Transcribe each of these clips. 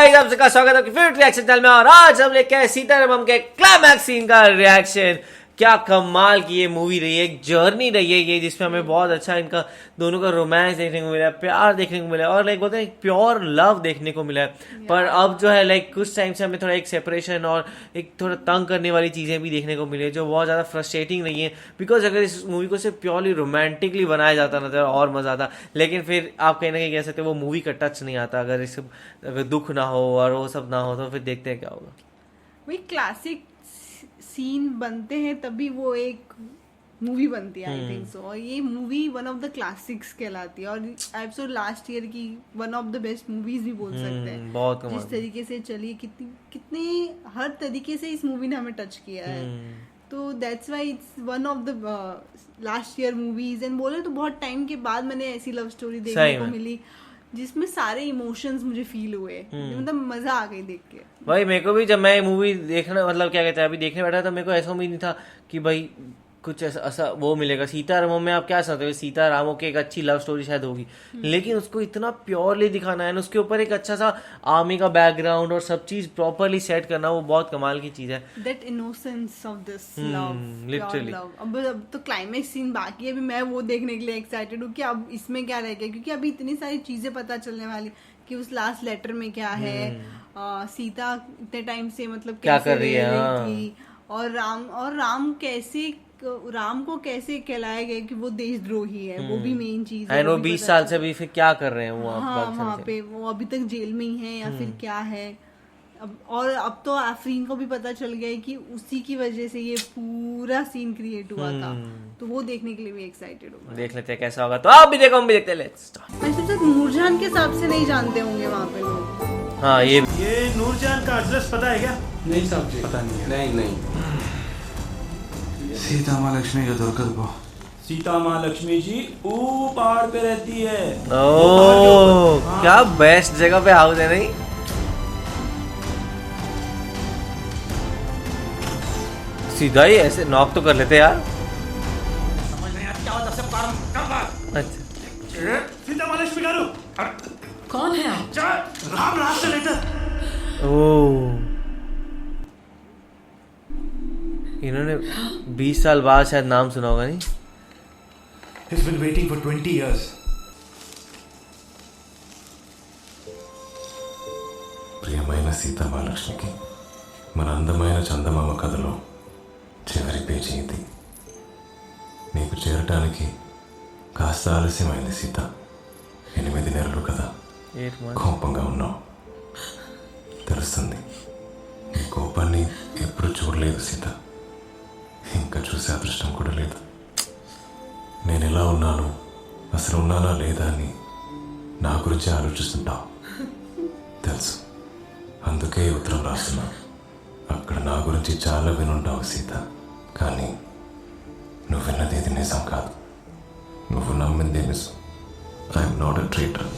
Guys, आप सबका स्वागत है आपके फेवरेट रिएक्शन चैनल में। और आज हम लेके आए सीतारामम के क्लाइमैक्स सीन का रिएक्शन। क्या कमाल की ये मूवी रही है, एक जर्नी रही है ये, जिसमें हमें बहुत अच्छा इनका दोनों का रोमांस देखने को मिला है, प्यार देखने को मिला है, और लाइक बोलते हैं प्योर लव देखने को मिला है। पर अब जो है लाइक कुछ टाइम से हमें थोड़ा एक सेपरेशन और एक थोड़ा तंग करने वाली चीज़ें भी देखने को मिली है, जो बहुत ज़्यादा फ्रस्ट्रेटिंग रही है। बिकॉज अगर इस मूवी को सिर्फ प्योरली रोमांटिकली बनाया जाता ना तो और मज़ा आता, लेकिन फिर आप कहीं ना कहीं कह सकते हो वो मूवी का टच नहीं आता अगर दुख ना हो और वो सब ना हो, तो फिर देखते हैं क्या होगा। वही क्लासिक सीन बनते हैं तभी वो एक मूवी बनती है, आई थिंक सो। और ये movie one of the classics कहलाती है, और आई सो लास्ट ईयर की one of the best movies भी बोल सकते हैं। बहुत जिस तरीके से चली, कितने हर तरीके से इस मूवी ने हमें टच किया है। तो that's why it's one of the last year movies. And बोले तो बहुत टाइम के बाद मैंने ऐसी लव स्टोरी देखने को मिली जिसमें सारे इमोशंस मुझे फील हुए, मतलब मजा आ गई देख के। भाई मेरे को भी जब मैं मूवी देखना मतलब क्या कहते हैं अभी देखने बैठा तो मेरे को ऐसा उम्मीद नहीं था कि भाई कुछ ऐसा वो मिलेगा। सीतारामम में आप क्या समझते हो, सीतारामों की एक अच्छी लव स्टोरी शायद होगी, लेकिन उसको इतना प्योरली दिखाना है, उसके ऊपर एक अच्छा सा आर्मी का बैकग्राउंड और सब चीज प्रॉपरली सेट करना, वो बहुत कमाल की चीज है। That innocence of this love, literally. अब तो क्लाइमेक्स सीन बाकी है, अभी मैं वो देखने के लिए एक्साइटेड हूँ कि अब इसमें क्या रहेगा, क्योंकि अभी इतनी सारी चीजें पता चलने वाली कि उस लास्ट लेटर में क्या है, सीता इतने टाइम से मतलब क्या कैसे कर रही है, थी, और राम को कैसे कहलाया गया कि वो देशद्रोही है, वो भी मेन चीज है। वो 20 साल से भी फिर क्या कर रहे हैं वो, हाँ, वहाँ पे वो अभी तक जेल में ही है या फिर क्या है। अब तो आफरीन को भी पता चल गया है कि उसी की वजह से ये पूरा सीन क्रिएट हुआ था। तो वो देखने के लिए भी एक्साइटेड हूँ। देख लेते हैं कैसा होगा, तो आप भी देखो हम भी देखते हैं। Let's start. वैसे तो नूरजहान के हिसाब से नहीं जानते होंगे वहाँ पे लोग। हाँ, ये नूरजहान का एड्रेस पता है क्या? नहीं साहब जी, पता नहीं है। नहीं सीता महालक्ष्मी का दुर्गत को सीता महालक्ष्मी जी ऊ पहाड़ पे रहती है। ओह, क्या बेस्ट जगह पे हाउस है। नहीं सीधा ही ऐसे नॉक तो कर लेते यार। समझ नहीं आता क्या होता सब कारण। अच्छा, सीता महालक्ष्मी गारू कौन है आप? राम रास्ते लेटर। ओह, इन्होंने 20 साल बाद शायद नाम सुना होगा। नहीं, He's been waiting for 20 years. ప్రియమైన సీతా మహాలక్ష్మికి మన అందమైన చందమామ కథలో చివరి పేజీ ఇది. నీకు చేరటానికి కాస్త ఆలస్యమైంది సీత. 8 నెలలు కదా, కోపంగా ఉన్నావు తెలుస్తుంది. నీ కోపాన్ని ఎప్పుడు చూడలేదు సీత, ఇంకా చూసే అదృష్టం కూడా లేదు. నేను ఎలా ఉన్నాను, అసలు ఉన్నానా లేదా అని నా గురించి ఆలోచిస్తుంటావు తెలుసు. అందుకే ఈ ఉత్తరం రాస్తున్నా. అక్కడ నా గురించి చాలా వినుంటావు సీత, కానీ నువ్వు విన్నది ఇది నిజం కాదు, నువ్వు నమ్మిందే నిజం. I'm not a traitor.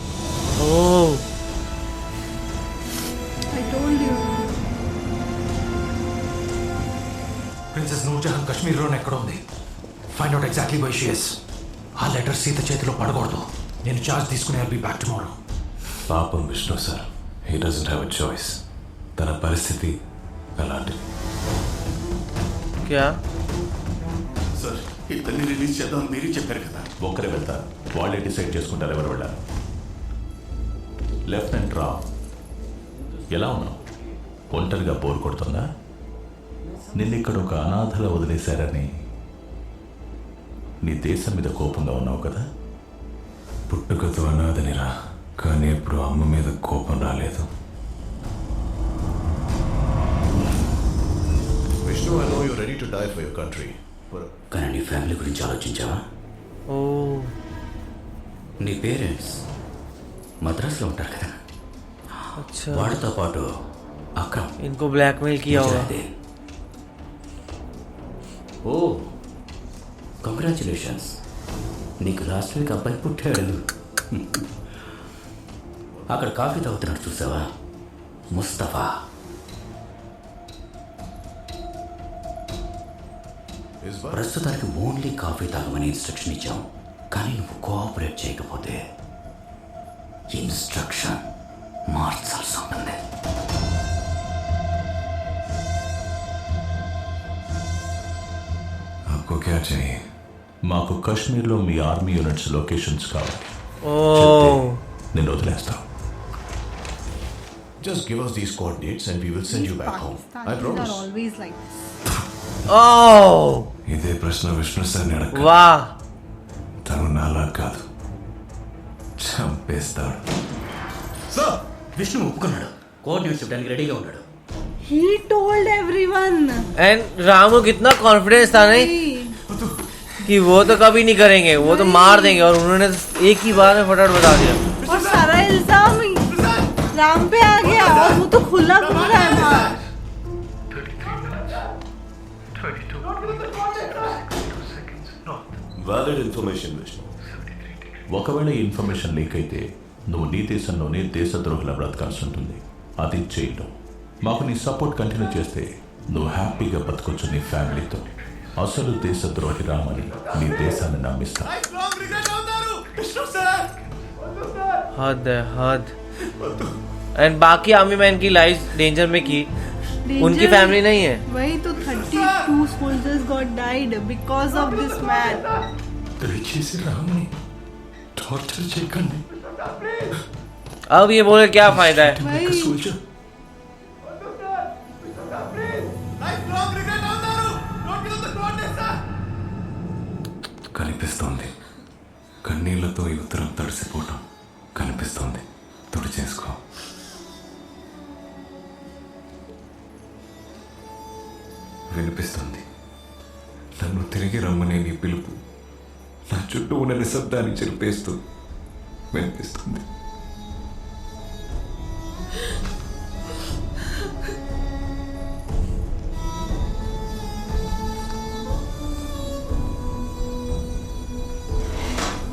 Princess Noorjahan కాశ్మీర్లోనే ఎక్కడ ఉంది. Find out exactly why she is. ఆ లెటర్ సీత చేతిలో పడకూడదు. నేను చార్జ్ తీసుకుని ఐల్ బి బ్యాక్ టుమారో. పాపం Vishnu sir, he doesn't have a choice. తన పరిస్థితి అలాంటిది. क्या సార్, ఇద్దరిని రిలీజ్ చేద్దామని మీరే చెప్పారు కదా. ఒక్కరే వెళ్తారు, వాళ్ళే డిసైడ్ చేసుకుంటారు ఎవరు వెళ్ళారు. లెఫ్టినెంట్ రావ్, ఎలా ఉన్నావు? ఒంటరిగా బోర్ కొడుతుందా? నిన్నిక్కడ ఒక అనాథలా వదిలేశారని నీ దేశం మీద కోపంగా ఉన్నావు కదా. పుట్టుకతో అనాథనిరా, కానీ ఎప్పుడు అమ్మ మీద కోపం రాలేదు. Vishnu, I know you ready to die for your country. కానీ నీ ఫ్యామిలీ గురించి ఆలోచించావా? ओह, నీ పేరెంట్స్ మద్రాసులో ఉంటారు కదా. अच्छा, వాడితో పాటు అక్రమ్ इनको ब्लैकमेल किया होगा. ఓ కంగ్రాచులేషన్స్, నీకు లాస్ట్ వీక్ అబ్బాయి పుట్టాడు. అక్కడ కాఫీ తాగుతున్నాడు చూసావా, ముస్తఫా. ప్రస్తుతానికి ఓన్లీ కాఫీ తాగమని ఇన్స్ట్రక్షన్ ఇచ్చాం, కానీ నువ్వు కోఆపరేట్ చేయకపోతే ఇన్స్ట్రక్షన్ మార్చాల్సి ఉంటుంది. चाहिए? మాకు కశ్మీర్లో మీ ఆర్మీ యూనిట్స్ లొకేషన్స్ కావాలి. Oh. నేను వదిలేస్తాను. Just give us these coordinates and we will send you back home. I Pakistanis are promise. always like this. Oh. ఇదే ప్రశ్న విష్ణు సార్ని అడగ. Wow. తను నాలా కాదు, చంపేస్తాడు. సార్ విష్ణు ఒప్పుకున్నాడు, కోఆర్డినేట్స్ ఇవ్వడానికి రెడీగా ఉన్నాడు. He told everyone. And Ramu कितना कॉन्फिडेंस था नहीं कि वो तो कभी नहीं करेंगे, वो तो मार देंगे, और उन्होंने एक ही बार में फटाफट बता दिया. और सारा इल्जाम ही राम पे आ गया, और वो तो खुला घूम रहा है बाहर. Valid information, Vishnu. ఒకవేళ ఈ ఇన్ఫర్మేషన్ లీక్ అయితే నువ్వు నీ దేశంలోనే దేశద్రోహుల బ్రతకాల్సి ఉంటుంది. అది చేయడం. మాకు నీ సపోర్ట్ కంటిన్యూ చేస్తే నువ్వు హ్యాపీగా బతకొచ్చు నీ ఫ్యామిలీతో. అసలు దేశద్రోహి రామని నీ దేశాన్ని నమ్మిస్తా. हद है हद. एंड बाकी आर्मी मैन की लाइफ डेंजर में की, उनकी फैमिली नहीं है. वही तो 32 soldiers got died because of this man. దయచేసి రాముని టార్చర్ చేయకండి. अब ये बोले क्या फायदा है? वही సోల్జర్ కనిపిస్తోంది, కన్నీళ్లతో ఈ ఉత్తరం తడిసిపోవటం కనిపిస్తోంది. తుడి చేసుకో. వినిపిస్తుంది నన్ను తిరిగి రమ్మనే నీ పిలుపు. నా చుట్టూ ఉన్న నిశ్శబ్దాన్ని చెరిపేస్తూ వినిపిస్తుంది.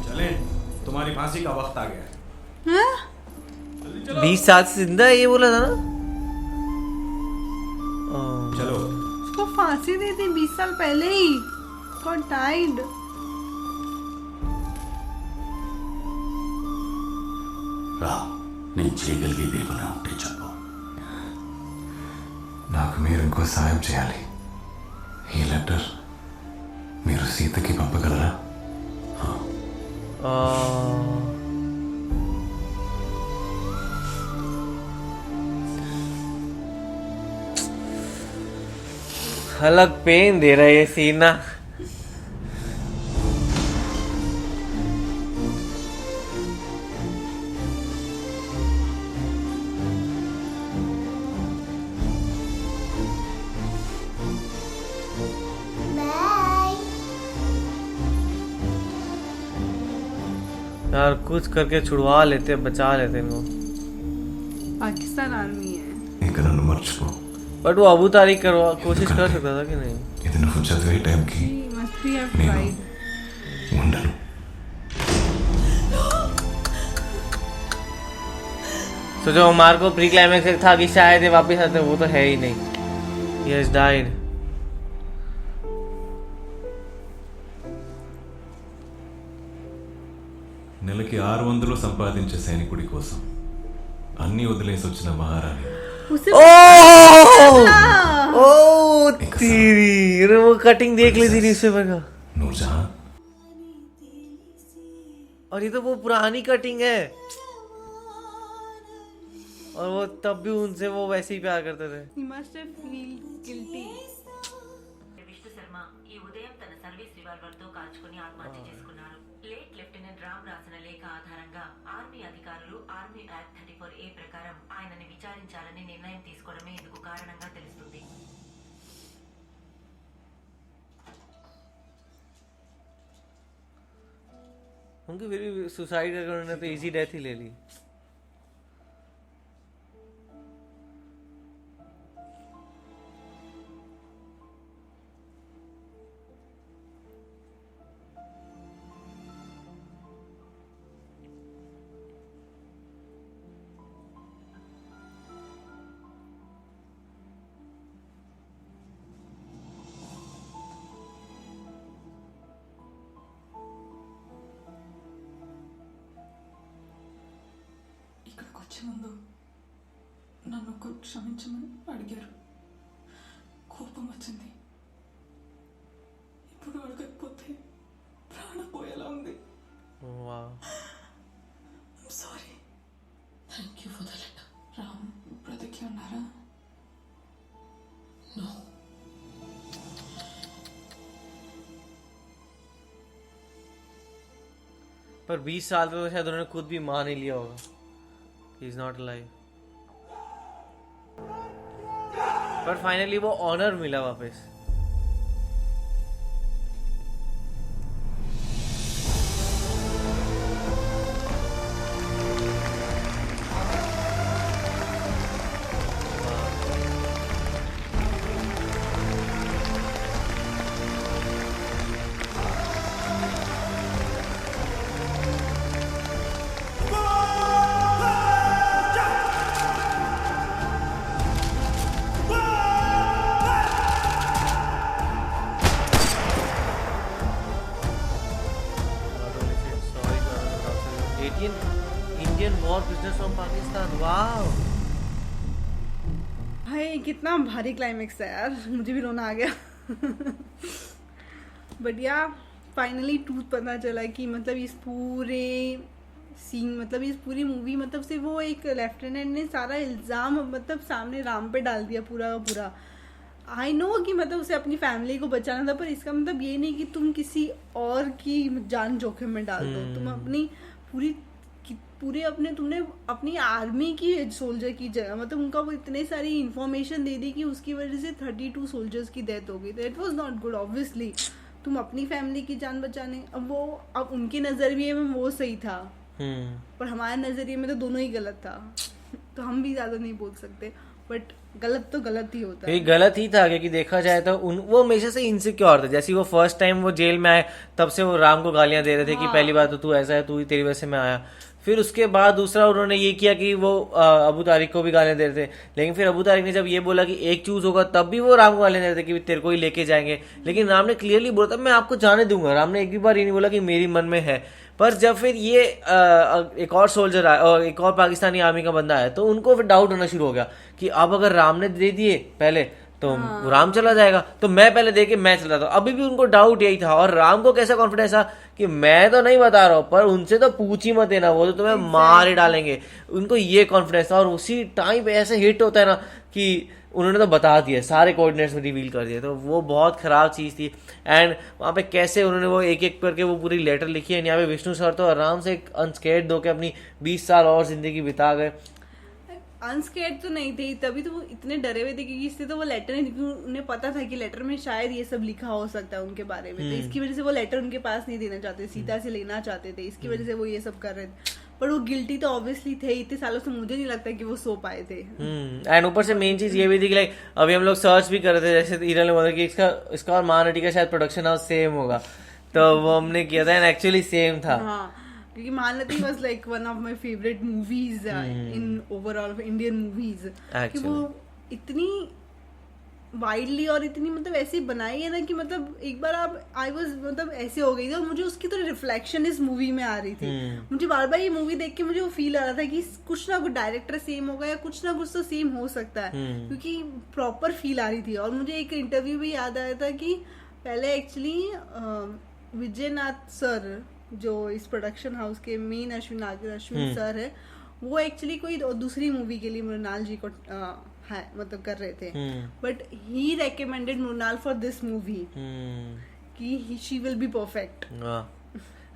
चले, तुम्हारी फांसी का वक्त आ गया है. 20 साल से जिंदा है, ये बोला था ना. चलो. उसको फांसी दी थी 20 साल पहले ही. Got died. రా, నేను చేయగలిగేది ఏమైనా ఉంటే చెప్పు. నాకు మీరు ఇంకో సాయం చేయాలి. ఈ లెటర్ మీరు సీతకి పంపగలరా? अलग पेन दे रहा है ये सीन ना. यार कुछ करके छुड़वा लेते, बचा लेते इनको. पाकिस्तान आर्मी है. ఇక నన్ను మర్చిపో. बट वो अबू तारीख करवा कोशिश कर सकता था कि नहीं? ఇది నువ్వు చదివే టైంకి He must be have నేను tried. ఉండను. तो जो हमारे को प्री क्लाइमैक्स था कि शायद ये वापस आते, वो तो है ही नहीं. He has died. నెలకి 600 సంపాదించే సైనికుడి కోసం అన్ని వదిలేసి వచ్చిన మహారాణి. उसे ओ तेरी, अरे वो कटिंग देख ली थी न्यूज़पेपर का. నూర్జహాన్ और ये तो वो पुरानी कटिंग है, और वो तब भी उनसे वो वैसे ही प्यार करते थे. he must have feel guilty. Vishnu Sharma ఈ ఉదయం తన సర్వీస్ రివాల్వర్ తో కాల్చుకుని ఆత్మహత్య చేసుకున్నారు. లేట్ లెఫ్టినెంట్ రామ్ రాసిన లేఖ ఆధారంగా ఆర్మీ అధికారులు ఆర్మీ యాక్ట్ 34A ప్రకారం ఆయనని విచారించాలని నిర్ణయం తీసుకోవడమే ఇందుకు కారణంగా తెలుస్తుంది. उनकी फिर भी सुसाइड करके उन्होंने तो इजी डेथ ही ले ली. ఇక్కడికి వచ్చే ముందు నన్ను క్షమించమని అడిగారు. కోపం వచ్చింది. ఇప్పుడు అడగకపోతే वाह sorry thank you for the letter Ram బ్రదర్కి ఉన్నారా నో पर 20 साल में तो शायद उन्होंने खुद भी मान ही लिया होगा ही इज नॉट अलाइव पर फाइनली वो ऑनर मिला वापस Indian war business from Pakistan. Wow. भाई कितना भारी क्लाइमेक्स है यार, मुझे भी रोना आ गया. बट या फाइनली ट्रूथ पता चला कि मतलब इस पूरे सीन मतलब इस पूरी मूवी मतलब से वो एक लेफ्टिनेंट ने सारा इल्ज़ाम मतलब सामने राम पे डाल दिया पूरा का पूरा. आई नो कि मतलब उसे अपनी फैमिली को बचाना था, पर इसका मतलब ये नहीं कि तुम किसी और की जान जोखिम में डाल दो. तुम अपनी पूरे अपने तुमने अपनी आर्मी की सोल्जर की जगह मतलब उनका वो इतने सारी इंफॉर्मेशन दे दी कि उसकी वजह से 32 सोल्जर्स की डेथ हो गई. That was not good. Obviously तुम अपनी फैमिली की जान बचाने अब उनके नजरिए में वो सही था, पर हमारे नजरिए में तो दोनों ही गलत था. तो हम भी ज्यादा नहीं बोल सकते, बट गलत तो गलत ही होता है. गलत ही था क्योंकि देखा जाए तो वो हमेशा से इनसिक्योर थे. जैसे वो फर्स्ट टाइम वो जेल में आए तब से वो राम को गालियां दे रहे थे कि पहली बात तो तू ऐसा है, तू ही तेरी वजह से मैं आया. फिर उसके बाद दूसरा उन्होंने ये किया कि वो अबू तारिक को भी गालियां दे रहे थे. लेकिन फिर अबू तारिक ने जब ये बोला कि एक चूज होगा तब भी वो राम को गालियां दे रहे थे कि तेरे को ही लेके जाएंगे. लेकिन राम ने क्लियरली बोला था मैं आपको जाने दूंगा. राम ने एक भी बार ये नहीं बोला कि मेरी मन में है. पर जब फिर ये एक और सोल्जर आया और एक और पाकिस्तानी आर्मी का बंदा आया तो उनको फिर डाउट होना शुरू हो गया कि अब अगर राम ने दे दिए पहले तो राम चला जाएगा, तो मैं पहले दे के मैं चला था. अभी भी उनको डाउट यही था. और राम को कैसा कॉन्फिडेंस था कि मैं तो नहीं बता रहा हूँ पर उनसे तो पूछ ही मत देना, वो तो तुम्हें मार ही डालेंगे. उनको ये कॉन्फिडेंस था. और उसी टाइम पे ऐसे हिट होता है ना कि उन्होंने तो बता दिया, सारे कोऑर्डिनेट्स में रिवील कर दिए. तो वो बहुत खराब चीज़ थी. एंड वहाँ पे कैसे उन्होंने वो एक एक करके वो पूरी लेटर लिखी है. यहाँ पे विष्णु सर तो आराम से अनस्केर्ड होकर अपनी 20 साल और जिंदगी बिता गए. अनस्केर्ड तो नहीं थे, तभी तो वो इतने डरे हुए थे क्योंकि इससे तो वो लेटर उन्हें पता था कि लेटर में शायद ये सब लिखा हो सकता है उनके बारे में. तो इसकी वजह से वो लेटर उनके पास नहीं देना चाहते, सीता से लेना चाहते थे. इसकी वजह से वो ये सब कर रहे थे. पर वो गिल्टी तो ऑब्वियसली थे. इतने सालों से मुझे नहीं लगता कि वो सो पाए थे. एंड ऊपर से मेन चीज ये भी थी कि लाइक अभी हम लोग सर्च भी कर रहे थे, जैसे ईरन ने बोला कि इसका और महानटी का शायद प्रोडक्शन हाउस सेम होगा, तो वो हमने किया था एंड एक्चुअली सेम था. क्योंकि Mahanati was like one of my favourite movies in overall Indian movies. कि वो इतनी वाइल्डली और इतनी मतलब ऐसी बनाई है ना कि मतलब एक बार आई वाज मतलब ऐसे हो गई थी. और मुझे उसकी तो रिफ्लेक्शन इस मूवी में आ रही थी. मुझे बार बार ये मूवी देख के मुझे वो फील आ रहा था कि कुछ ना कुछ डायरेक्टर सेम होगा या कुछ ना कुछ तो सेम हो सकता है, क्योंकि प्रॉपर फील आ रही थी. और मुझे एक इंटरव्यू भी याद आया था कि पहले एक्चुअली विजयनाथ सर जो इस प्रोडक्शन हाउस के मेन अश्विन सर है, वो एक्चुअली कोई दूसरी मूवी के लिए मृणाल जी को मतलब कर रहे थे. But he recommended Mrunal for this movie कि she will be perfect.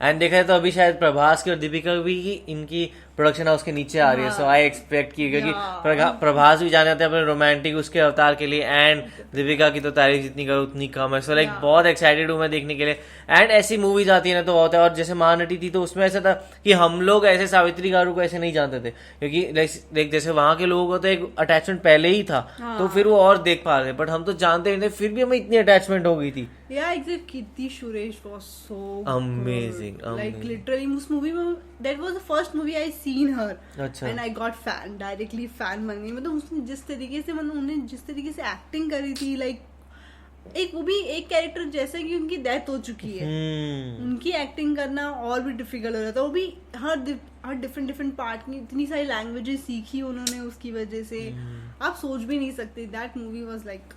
And देखा तो अभी शायद प्रभास की और दीपिका भी इनकी प्रोडक्शन हाउस के नीचे आ रही है. सो आई एक्सपेक्ट की क्योंकि प्रभास भी जाने आते हैं अपने रोमांटिक उसके अवतार के लिए. एंड दीपिका की तो तारीफ जितनी करो उतनी कम है. सो लाइक बहुत एक्साइटेड हूँ मैं देखने के लिए. एंड ऐसी मूवीज आती है ना तो होता है. और जैसे महानटी थी तो उसमें ऐसा था कि हम लोग ऐसे सावित्री गारू को ऐसे नहीं जानते थे, क्योंकि लाइक जैसे वहां के लोगों को तो एक अटैचमेंट पहले ही था, तो फिर वो और देख पा रहे थे. बट हम तो जानते नहीं थे, फिर भी हमें इतनी अटैचमेंट हो गई थी. Yeah, exactly. Kirti Suresh was so amazing. Like literally, उस movie में that was the first movie I seen her. अच्छा. And I got fan, directly fan बन गई. मतलब उसने जिस तरीके से मतलब उन्हें जिस तरीके से एक्टिंग करी थी, like एक वो भी एक कैरेक्टर जैसे कि उनकी डेथ हो चुकी है, उनकी एक्टिंग करना और भी डिफिकल्ट हो जाता है. वो भी हर डिफरेंट पार्ट की इतनी सारी लैंग्वेजेस सीखी उन्होंने उसकी वजह से. आप सोच भी नहीं सकते. दैट मूवी वाज लाइक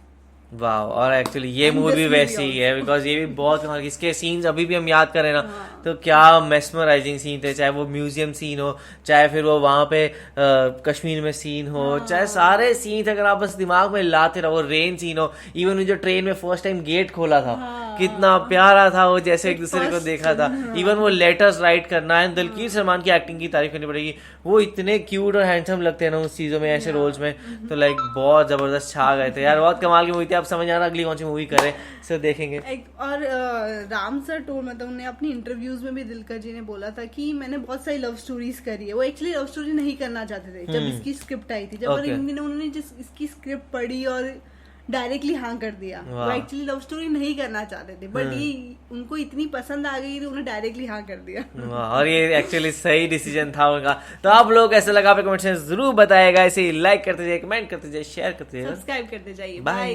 वाह, और एक्चुअली ये And मूवी this भी movie वैसी ही है, बिकॉज ये भी बहुत कमाल, इसके सीन्स अभी भी हम याद करें ना तो क्या मेस्मराइजिंग सीन थे, चाहे वो म्यूजियम सीन हो, चाहे फिर वो वहां पे कश्मीर में सीन हो, चाहे सारे सीन अगर आप बस दिमाग में लाते रहो, रेन सीन हो, इवन जो ट्रेन में फर्स्ट टाइम गेट खोला था कितना प्यारा था वो, जैसे एक दूसरे को देखा था, इवन वो लेटर्स राइट करना है, दिलकीर सलमान की एक्टिंग की तारीफ करनी पड़ेगी, वो इतने क्यूट और हैंडसम लगते हैं ना उस चीजों में, ऐसे रोल्स में, तो लाइक बहुत जबरदस्त छा गए थे यार, बहुत कमाल की मूवी थी। आप समझ आना अगली कौन सी मूवी करें, सो देखेंगे। और राम सर टोल मतलब उन्हें अपनी इंटरव्यूज में भी दिलकर जी ने बोला था कि मैंने बहुत सारी लव स्टोरीज करी है, वो एक्चुअली लव स्टोरी नहीं करना चाहते थे जब इसकी स्क्रिप्ट आई थी, जब उन्होंने जिस इसकी स्क्रिप्ट पढ़ी और डायरेक्टली हाँ कर दिया, वो एक्चुअली लव स्टोरी नहीं करना चाहते थे, बट ये उनको इतनी पसंद आ गई तो उन्होंने डायरेक्टली हाँ कर दिया। और ये एक्चुअली सही डिसीजन था उनका। तो आप लोग कैसे लगा, आप कमेंट में जरूर बताएगा, ऐसे ही लाइक करते जाइए, कमेंट करते जाइए, शेयर करते जाइए, सब्सक्राइब करते जाइए। बाय।